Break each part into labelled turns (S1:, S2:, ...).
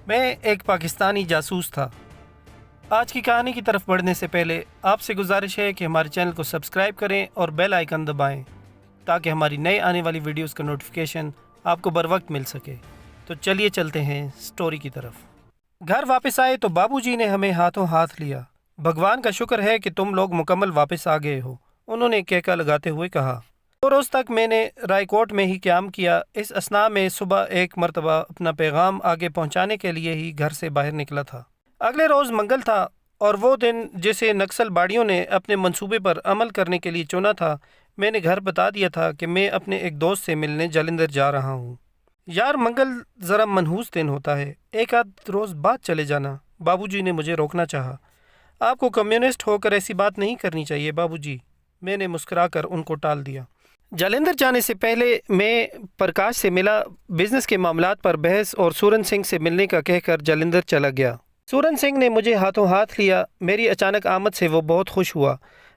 S1: میں ایک پاکستانی جاسوس تھا۔ آج کی کہانی کی طرف بڑھنے سے پہلے آپ سے گزارش ہے کہ ہمارے چینل کو سبسکرائب کریں اور بیل آئیکن دبائیں تاکہ ہماری نئے آنے والی ویڈیوز کا نوٹیفیکیشن آپ کو بر وقت مل سکے۔ تو چلیے چلتے ہیں سٹوری کی طرف۔ گھر واپس آئے تو بابو جی نے ہمیں ہاتھوں ہاتھ لیا۔ بھگوان کا شکر ہے کہ تم لوگ مکمل واپس آ گئے ہو، انہوں نے کہکا لگاتے ہوئے کہا۔ 2 روز تک میں نے رائے کوٹ میں ہی قیام کیا۔ اس اثناء میں صبح ایک مرتبہ اپنا پیغام آگے پہنچانے کے لیے ہی گھر سے باہر نکلا تھا۔ اگلے روز منگل تھا اور وہ دن جسے نکسل باڑیوں نے اپنے منصوبے پر عمل کرنے کے لیے چنا تھا۔ میں نے گھر بتا دیا تھا کہ میں اپنے ایک دوست سے ملنے جلندھر جا رہا ہوں۔ یار منگل ذرا منحوس دن ہوتا ہے، ایک آدھ روز بعد چلے جانا۔ بابو جی نے مجھے روکنا چاہا۔ آپ کو کمیونسٹ ہو کر ایسی بات نہیں کرنی چاہیے بابو جی، میں نے مسکرا کر ان کو ٹال دیا۔ جلندھر جانے سے پہلے میں پرکاش سے ملا، بزنس کے معاملات پر بحث اور سورن سنگھ سے ملنے کا کہہ کر جلندھر چلا گیا۔ سورن سنگھ نے مجھے ہاتھوں ہاتھ لیا۔ میری اچانک آمد سے وہ بہت خوش ہوا۔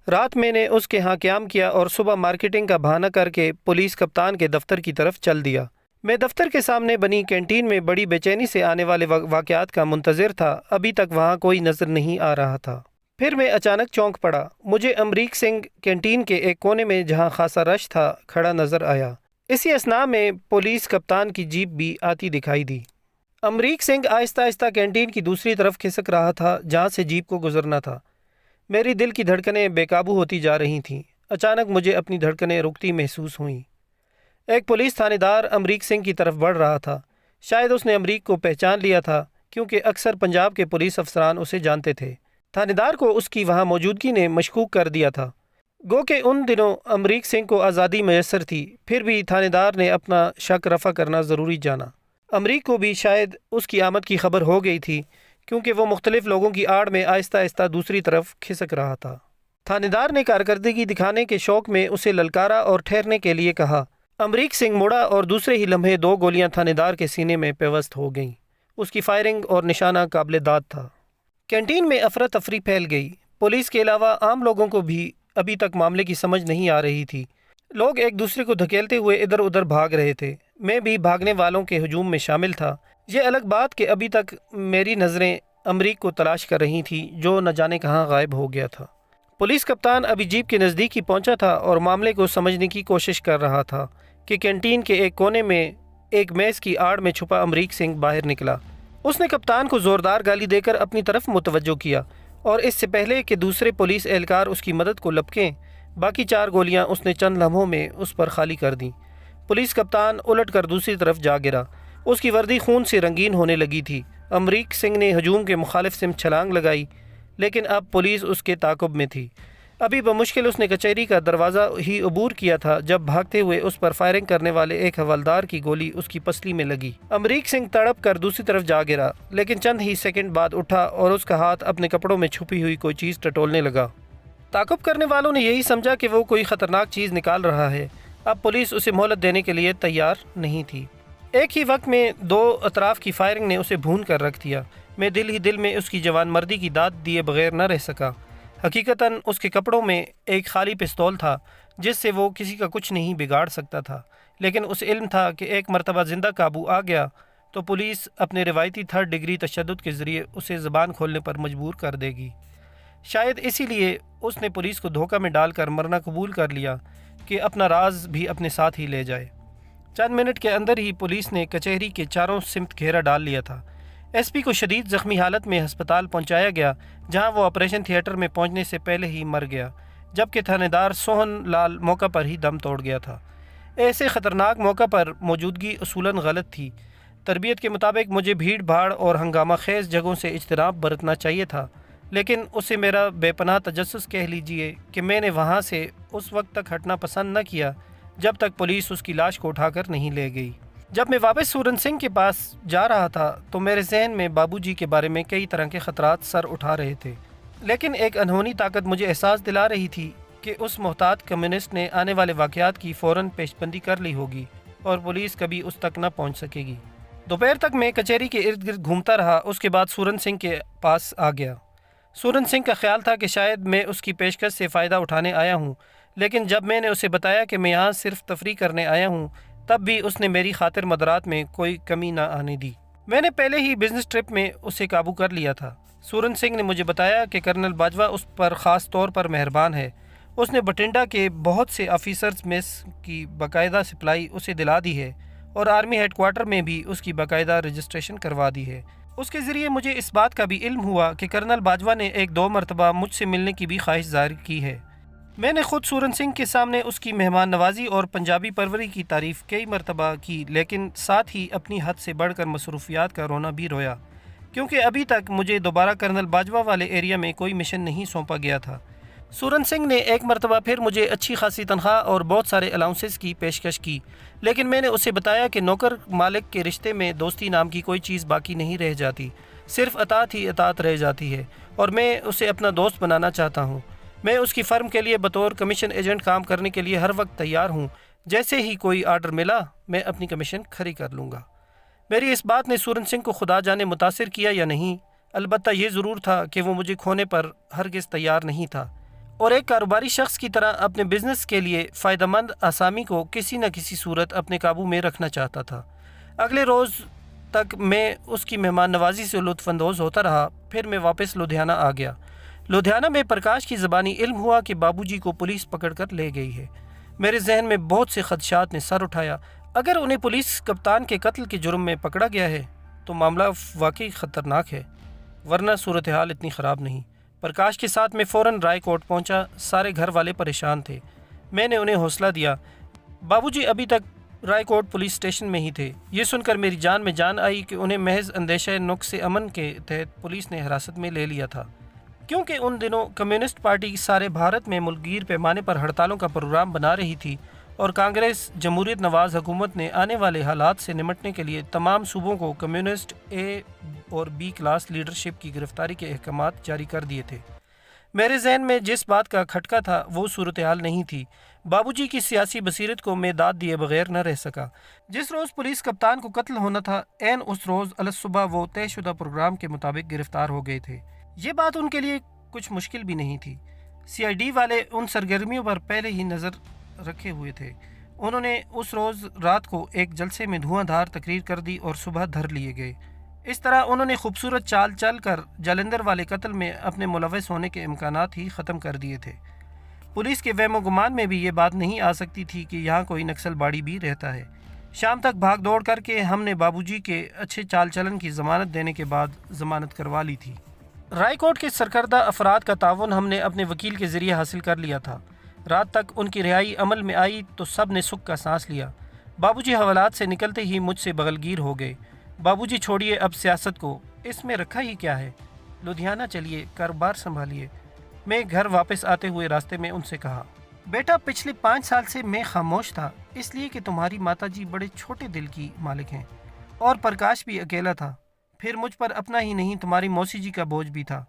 S1: رات میں نے اس کے ہاں قیام کیا اور صبح مارکیٹنگ کا بہانہ کر کے پولیس کپتان کے دفتر کی طرف چل دیا۔ میں دفتر کے سامنے بنی کینٹین میں بڑی بے چینی سے آنے والے واقعات کا منتظر تھا۔ ابھی تک وہاں کوئی نظر نہیں آ رہا تھا۔ پھر میں اچانک چونک پڑا۔ مجھے امریک سنگھ کینٹین کے ایک کونے میں جہاں خاصا رش تھا کھڑا نظر آیا۔ اسی اثناء میں پولیس کپتان کی جیپ بھی آتی دکھائی دی۔ امریک سنگھ آہستہ آہستہ کینٹین کی دوسری طرف کھسک رہا تھا جہاں سے جیپ کو گزرنا تھا۔ میری دل کی دھڑکنیں بے قابو ہوتی جا رہی تھیں۔ اچانک مجھے اپنی دھڑکنیں رکتی محسوس ہوئیں۔ ایک پولیس تھانے دار امریک سنگھ کی طرف بڑھ رہا تھا۔ شاید اس نے امریک کو پہچان لیا تھا کیونکہ اکثر پنجاب کے پولیس افسران اسے جانتے تھے۔ تھانے دار کو اس کی وہاں موجودگی نے مشکوک کر دیا تھا۔ گو کہ ان دنوں امریک سنگھ کو آزادی میسر تھی، پھر بھی تھانے دار نے اپنا شک رفع کرنا ضروری جانا۔ امریک کو بھی شاید اس کی آمد کی خبر ہو گئی تھی کیونکہ وہ مختلف لوگوں کی آڑ میں آہستہ آہستہ دوسری طرف کھسک رہا تھا۔ تھانے دار نے کارکردگی دکھانے کے شوق میں اسے للکارا اور ٹھہرنے کے لیے کہا۔ امریک سنگھ مڑا اور دوسرے ہی لمحے 2 گولیاں تھانے دار کے سینے میں پیوست ہو گئیں۔ اس کی فائرنگ اور نشانہ قابل داد تھا۔ کینٹین میں افراتفری پھیل گئی۔ پولیس کے علاوہ عام لوگوں کو بھی ابھی تک معاملے کی سمجھ نہیں آ رہی تھی۔ لوگ ایک دوسرے کو دھکیلتے ہوئے ادھر ادھر بھاگ رہے تھے۔ میں بھی بھاگنے والوں کے ہجوم میں شامل تھا۔ یہ الگ بات کہ ابھی تک میری نظریں امریک کو تلاش کر رہی تھیں جو نہ جانے کہاں غائب ہو گیا تھا۔ پولیس کپتان ابھی جیپ کے نزدیک ہی پہنچا تھا اور معاملے کو سمجھنے کی کوشش کر رہا تھا کہ کینٹین کے ایک کونے میں ایک میز کی آڑ میں چھپا امریک سنگھ باہر نکلا۔ اس نے کپتان کو زوردار گالی دے کر اپنی طرف متوجہ کیا اور اس سے پہلے کہ دوسرے پولیس اہلکار اس کی مدد کو لپکیں، باقی 4 گولیاں اس نے چند لمحوں میں اس پر خالی کر دیں۔ پولیس کپتان الٹ کر دوسری طرف جا گرا۔ اس کی وردی خون سے رنگین ہونے لگی تھی۔ امریک سنگھ نے ہجوم کے مخالف سمت چھلانگ لگائی لیکن اب پولیس اس کے تعاقب میں تھی۔ ابھی بمشکل اس نے کچہری کا دروازہ ہی عبور کیا تھا جب بھاگتے ہوئے اس پر فائرنگ کرنے والے ایک حوالدار کی گولی اس کی پسلی میں لگی۔ امریک سنگھ تڑپ کر دوسری طرف جا گرا لیکن چند ہی سیکنڈ بعد اٹھا اور اس کا ہاتھ اپنے کپڑوں میں چھپی ہوئی کوئی چیز ٹٹولنے لگا۔ تعاقب کرنے والوں نے یہی سمجھا کہ وہ کوئی خطرناک چیز نکال رہا ہے۔ اب پولیس اسے مہلت دینے کے لیے تیار نہیں تھی۔ ایک ہی وقت میں 2 اطراف کی فائرنگ نے اسے بھون کر رکھ دیا۔ میں دل ہی دل میں اس کی جوان مردی کی داد دیے بغیر نہ رہ سکا۔ حقیقتاً اس کے کپڑوں میں ایک خالی پستول تھا جس سے وہ کسی کا کچھ نہیں بگاڑ سکتا تھا، لیکن اسے علم تھا کہ ایک مرتبہ زندہ قابو آ گیا تو پولیس اپنے روایتی 3rd ڈگری تشدد کے ذریعے اسے زبان کھولنے پر مجبور کر دے گی۔ شاید اسی لیے اس نے پولیس کو دھوکہ میں ڈال کر مرنا قبول کر لیا کہ اپنا راز بھی اپنے ساتھ ہی لے جائے۔ چند منٹ کے اندر ہی پولیس نے کچہری کے چاروں سمت گھیرا ڈال لیا تھا۔ ایس پی کو شدید زخمی حالت میں ہسپتال پہنچایا گیا جہاں وہ آپریشن تھیٹر میں پہنچنے سے پہلے ہی مر گیا، جبکہ تھانے دار سوہن لال موقع پر ہی دم توڑ گیا تھا۔ ایسے خطرناک موقع پر موجودگی اصولاً غلط تھی۔ تربیت کے مطابق مجھے بھیڑ بھاڑ اور ہنگامہ خیز جگہوں سے اجتناب برتنا چاہیے تھا، لیکن اسے میرا بے پناہ تجسس کہہ لیجئے کہ میں نے وہاں سے اس وقت تک ہٹنا پسند نہ کیا جب تک پولیس اس کی لاش کو اٹھا کر نہیں لے گئی۔ جب میں واپس سورن سنگھ کے پاس جا رہا تھا تو میرے ذہن میں بابو جی کے بارے میں کئی طرح کے خطرات سر اٹھا رہے تھے، لیکن ایک انہونی طاقت مجھے احساس دلا رہی تھی کہ اس محتاط کمیونسٹ نے آنے والے واقعات کی فوراً پیش بندی کر لی ہوگی اور پولیس کبھی اس تک نہ پہنچ سکے گی۔ دوپہر تک میں کچہری کے ارد گرد گھومتا رہا۔ اس کے بعد سورن سنگھ کے پاس آ گیا۔ سورن سنگھ کا خیال تھا کہ شاید میں اس کی پیشکش سے فائدہ اٹھانے آیا ہوں، لیکن جب میں نے اسے بتایا کہ میں یہاں صرف تفریح کرنے آیا ہوں تب بھی اس نے میری خاطر مدارات میں کوئی کمی نہ آنے دی۔ میں نے پہلے ہی بزنس ٹرپ میں اسے قابو کر لیا تھا۔ سورن سنگھ نے مجھے بتایا کہ کرنل باجوہ اس پر خاص طور پر مہربان ہے۔ اس نے بٹنڈا کے بہت سے آفیسرز میس کی باقاعدہ سپلائی اسے دلا دی ہے اور آرمی ہیڈ کوارٹر میں بھی اس کی باقاعدہ رجسٹریشن کروا دی ہے۔ اس کے ذریعے مجھے اس بات کا بھی علم ہوا کہ کرنل باجوہ نے 1-2 مرتبہ مجھ سے ملنے کی بھی خواہش ظاہر کی ہے۔ میں نے خود سورن سنگھ کے سامنے اس کی مہمان نوازی اور پنجابی پروری کی تعریف کئی مرتبہ کی، لیکن ساتھ ہی اپنی حد سے بڑھ کر مصروفیات کا رونا بھی رویا، کیونکہ ابھی تک مجھے دوبارہ کرنل باجوہ والے ایریا میں کوئی مشن نہیں سونپا گیا تھا۔ سورن سنگھ نے ایک مرتبہ پھر مجھے اچھی خاصی تنخواہ اور بہت سارے الاؤنسز کی پیشکش کی، لیکن میں نے اسے بتایا کہ نوکر مالک کے رشتے میں دوستی نام کی کوئی چیز باقی نہیں رہ جاتی، صرف اطاعت ہی اطاعت رہ جاتی ہے، اور میں اسے اپنا دوست بنانا چاہتا ہوں۔ میں اس کی فرم کے لیے بطور کمیشن ایجنٹ کام کرنے کے لیے ہر وقت تیار ہوں۔ جیسے ہی کوئی آرڈر ملا میں اپنی کمیشن کھری کر لوں گا۔ میری اس بات نے سورن سنگھ کو خدا جانے متاثر کیا یا نہیں، البتہ یہ ضرور تھا کہ وہ مجھے کھونے پر ہرگز تیار نہیں تھا، اور ایک کاروباری شخص کی طرح اپنے بزنس کے لیے فائدہ مند آسامی کو کسی نہ کسی صورت اپنے قابو میں رکھنا چاہتا تھا۔ اگلے روز تک میں اس کی مہمان نوازی سے لطف اندوز ہوتا رہا۔ پھر میں واپس لدھیانہ آ گیا۔ لدھیانہ میں پرکاش کی زبانی علم ہوا کہ بابو جی کو پولیس پکڑ کر لے گئی ہے۔ میرے ذہن میں بہت سے خدشات نے سر اٹھایا۔ اگر انہیں پولیس کپتان کے قتل کے جرم میں پکڑا گیا ہے تو معاملہ واقعی خطرناک ہے، ورنہ صورتحال اتنی خراب نہیں۔ پرکاش کے ساتھ میں فوراً رائے کوٹ پہنچا۔ سارے گھر والے پریشان تھے۔ میں نے انہیں حوصلہ دیا۔ بابو جی ابھی تک رائے کوٹ پولیس اسٹیشن میں ہی تھے۔ یہ سن کر میری جان میں جان آئی کہ انہیں محض اندیشہ نقص امن کے تحت پولیس نے حراست میں لے لیا تھا، کیونکہ ان دنوں کمیونسٹ پارٹی سارے بھارت میں ملک گیر پیمانے پر ہڑتالوں کا پروگرام بنا رہی تھی، اور کانگریس جمہوریت نواز حکومت نے آنے والے حالات سے نمٹنے کے لیے تمام صوبوں کو کمیونسٹ اے اور بی کلاس لیڈرشپ کی گرفتاری کے احکامات جاری کر دیے تھے۔ میرے ذہن میں جس بات کا کھٹکا تھا وہ صورتحال نہیں تھی۔ بابو جی کی سیاسی بصیرت کو میں داد دیے بغیر نہ رہ سکا۔ جس روز پولیس کپتان کو قتل ہونا تھا، عین اس روز الصبح وہ طے شدہ پروگرام کے مطابق گرفتار ہو گئے تھے۔ یہ بات ان کے لیے کچھ مشکل بھی نہیں تھی۔ سی آئی ڈی والے ان سرگرمیوں پر پہلے ہی نظر رکھے ہوئے تھے۔ انہوں نے اس روز رات کو ایک جلسے میں دھواں دھار تقریر کر دی اور صبح دھر لیے گئے۔ اس طرح انہوں نے خوبصورت چال چل کر جالندھر والے قتل میں اپنے ملوث ہونے کے امکانات ہی ختم کر دیے تھے۔ پولیس کے وہم و گمان میں بھی یہ بات نہیں آ سکتی تھی کہ یہاں کوئی نکسل باڑی بھی رہتا ہے۔ شام تک بھاگ دوڑ کر کے ہم نے بابو جی کے اچھے چال چلن کی ضمانت دینے کے بعد ضمانت کروا لی تھی۔ رائے کوٹ کے سرکردہ افراد کا تعاون ہم نے اپنے وکیل کے ذریعے حاصل کر لیا تھا۔ رات تک ان کی رہائی عمل میں آئی تو سب نے سکھ کا سانس لیا۔ بابو جی حوالات سے نکلتے ہی مجھ سے بغل گیر ہو گئے۔ بابو جی چھوڑیے اب سیاست کو، اس میں رکھا ہی کیا ہے، لدھیانہ چلیے، کاروبار سنبھالیے۔ میں گھر واپس آتے ہوئے راستے میں ان سے کہا، بیٹا پچھلے 5 سال سے میں خاموش تھا، اس لیے کہ تمہاری ماتا جی بڑے چھوٹے دل کی مالک ہیں، اور پرکاش بھی اکیلا تھا۔ پھر مجھ پر اپنا ہی نہیں تمہاری موسی جی کا بوجھ بھی تھا۔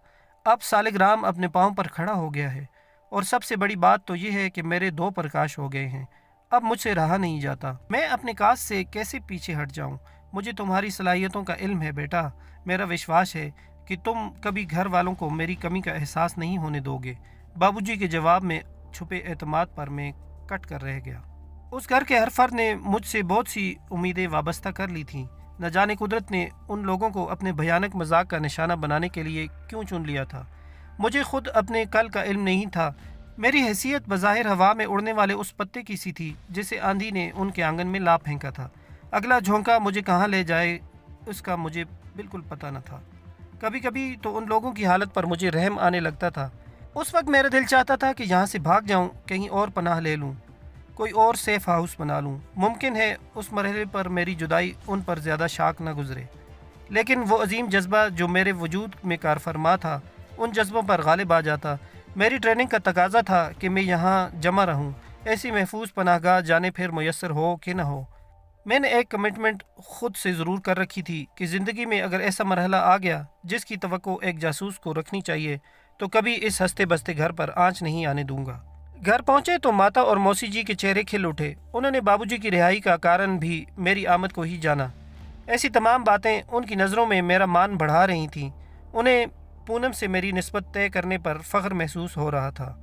S1: اب سالگرام اپنے پاؤں پر کھڑا ہو گیا ہے، اور سب سے بڑی بات تو یہ ہے کہ میرے 2 پرکاش ہو گئے ہیں۔ اب مجھ سے رہا نہیں جاتا۔ میں اپنے کاج سے کیسے پیچھے ہٹ جاؤں؟ مجھے تمہاری صلاحیتوں کا علم ہے بیٹا۔ میرا وشواس ہے کہ تم کبھی گھر والوں کو میری کمی کا احساس نہیں ہونے دو گے۔ بابو جی کے جواب میں چھپے اعتماد پر میں کٹ کر رہ گیا۔ اس گھر کے ہر فرد نے مجھ سے بہت سی امیدیں وابستہ کر لی تھیں۔ نہ جانے قدرت نے ان لوگوں کو اپنے بھیانک مذاق کا نشانہ بنانے کے لیے کیوں چن لیا تھا۔ مجھے خود اپنے کل کا علم نہیں تھا۔ میری حیثیت بظاہر ہوا میں اڑنے والے اس پتے کی سی تھی جسے آندھی نے ان کے آنگن میں لا پھینکا تھا۔ اگلا جھونکا مجھے کہاں لے جائے اس کا مجھے بالکل پتہ نہ تھا۔ کبھی کبھی تو ان لوگوں کی حالت پر مجھے رحم آنے لگتا تھا۔ اس وقت میرا دل چاہتا تھا کہ یہاں سے بھاگ جاؤں، کہیں اور پناہ لے لوں، کوئی اور سیف ہاؤس بنا لوں۔ ممکن ہے اس مرحلے پر میری جدائی ان پر زیادہ شاق نہ گزرے، لیکن وہ عظیم جذبہ جو میرے وجود میں کار فرما تھا ان جذبوں پر غالب آ جاتا۔ میری ٹریننگ کا تقاضا تھا کہ میں یہاں جمع رہوں، ایسی محفوظ پناہ گاہ جانے پھر میسر ہو کہ نہ ہو۔ میں نے ایک کمٹمنٹ خود سے ضرور کر رکھی تھی کہ زندگی میں اگر ایسا مرحلہ آ گیا جس کی توقع ایک جاسوس کو رکھنی چاہیے تو کبھی اس ہنستے بستے گھر پر آنچ نہیں آنے دوں گا۔ گھر پہنچے تو ماتا اور موسی جی کے چہرے کھل اٹھے۔ انہوں نے بابو جی کی رہائی کا کارن بھی میری آمد کو ہی جانا۔ ایسی تمام باتیں ان کی نظروں میں میرا مان بڑھا رہی تھیں۔ انہیں پونم سے میری نسبت طے کرنے پر فخر محسوس ہو رہا تھا۔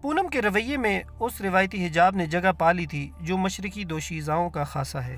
S1: پونم کے رویے میں اس روایتی حجاب نے جگہ پا لی تھی جو مشرقی دوشیزاؤں کا خاصہ ہے۔